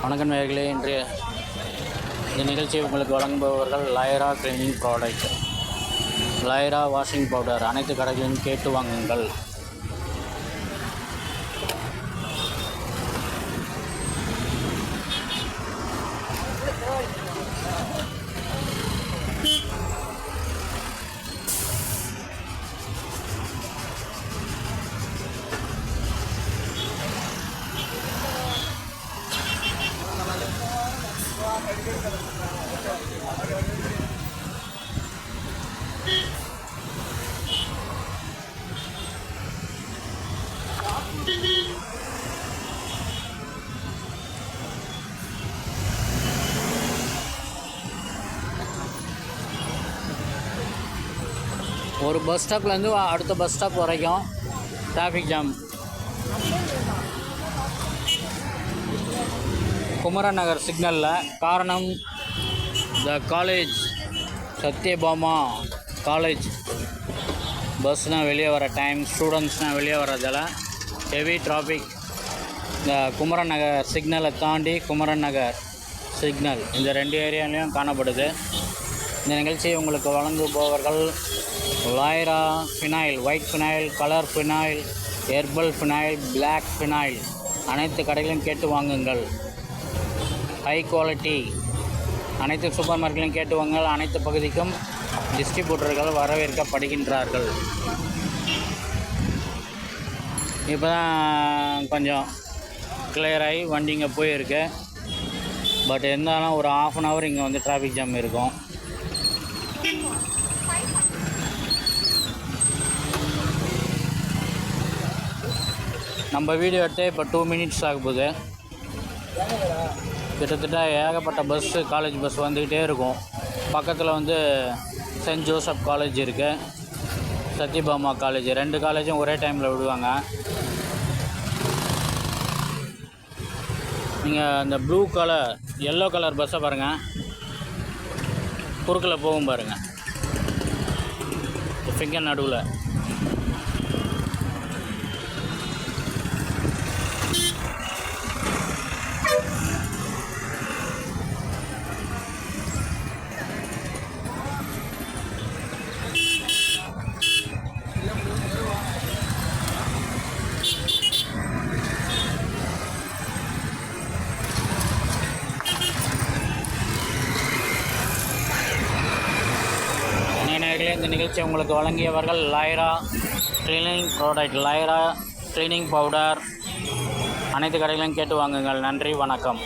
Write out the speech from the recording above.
வணக்கம் நேயர்களே, இன்றைய இந்த நிகழ்ச்சியை உங்களுக்கு வழங்குபவர்கள் லாயரா கிளீனிங் ப்ராடக்ட், லாயரா வாஷிங் பவுடர். அனைத்து கடைகளிலும் கேட்டு வாங்குங்கள். ஒரு பஸ் ஸ்டாப்லேருந்து அடுத்த பஸ் ஸ்டாப் வரைக்கும் டிராஃபிக் ஜாம். குமரன் நகர் சிக்னலில். காரணம், இந்த காலேஜ் சத்யபாமா காலேஜ் பஸ்னால் வெளியே வர டைம், ஸ்டூடெண்ட்ஸ்னால் வெளியே வர்றதால ஹெவி டிராஃபிக். இந்த குமரன் நகர் சிக்னலை தாண்டி குமரன் நகர் சிக்னல் இந்த ரெண்டு ஏரியாலையும் காணப்படுது. இந்த நிகழ்ச்சியை உங்களுக்கு வழங்குபவர்கள் லாயரா phenyl, white phenyl, colour phenyl, herbal phenyl, black phenyl. அனைத்து கடைகளையும் கேட்டு வாங்குங்கள். High quality. அனைத்து சூப்பர் மார்க்கெட்லையும் கேட்டு வாங்குங்கள். அனைத்து பகுதிக்கும் டிஸ்ட்ரிபியூட்டர்கள் வரவேற்கப்படுகின்றார்கள். இப்போ தான் கொஞ்சம் கிளியராகி வண்டி இங்கே போயிருக்கு. பட் இருந்தாலும் ஒரு ½ அன் ஹவர் இங்கே வந்து டிராஃபிக் ஜாம் இருக்கும். நம்ம வீடியோ எடுத்து இப்போ 2 மினிட்ஸ் ஆக போகுது. கிட்டத்தட்ட ஏகப்பட்ட பஸ்ஸு, காலேஜ் பஸ் வந்துக்கிட்டே இருக்கும். பக்கத்தில் வந்து சென்ட் ஜோசப் காலேஜ் இருக்குது, சத்யபாமா காலேஜ். 2 காலேஜும் ஒரே டைமில் விடுவாங்க. நீங்கள் அந்த ப்ளூ கலர், எல்லோ கலர் பஸ்ஸை பாருங்கள், குறுக்கில் போகும் பாருங்கள், ஃபிங்கர் நடுவில். இந்த நிகழ்ச்சி உங்களுக்கு வழங்கியவர்கள் லாயரா கிளீனிங் ப்ராடக்ட், லாயரா கிளீனிங் பவுடர். அனைத்து கடைகளையும் கேட்டு வாங்குங்கள். நன்றி, வணக்கம்.